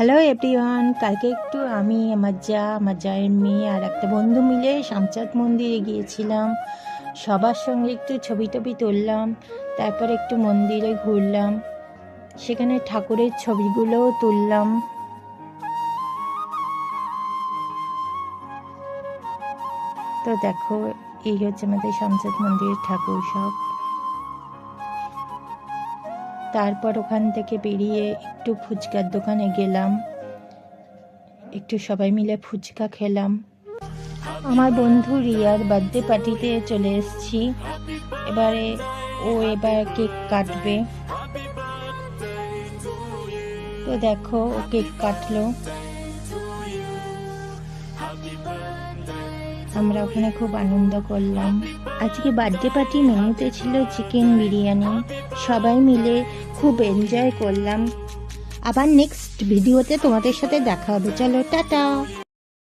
Hello everyone, কালকে একটু আমি আমার জায়ের মেয়ে আর একটা বন্ধু মিলে শামচাঁদ মন্দিরে গিয়েছিলাম। সবার সঙ্গে একটু ছবি টবি তুললাম, তারপর একটু মন্দিরে ঘুরলাম, সেখানে ঠাকুরের ছবিগুলোও তুললাম। তো দেখো, এই হচ্ছে আমাদের শামচাঁদ মন্দিরের ঠাকুর সব। তারপর ওখান থেকে বেরিয়ে একটু ফুচকার দোকানে গেলাম, একটু সবাই মিলে ফুচকা খেলাম। আমার বন্ধু রিয়ার বার্থডে পার্টিতে চলে এসেছি। এবার কেক কাটবে। তো দেখো, ও কেক কাটলো, আমরা ওখানে খুব আনন্দ করলাম। আজকে বার্থডে পার্টি মেনুতে ছিল চিকেন বিরিয়ানি। সবাই মিলে খুব এনজয় করলাম। আবার নেক্সট ভিডিওতে তোমাদের সাথে দেখা হবে। চলো, টাটা।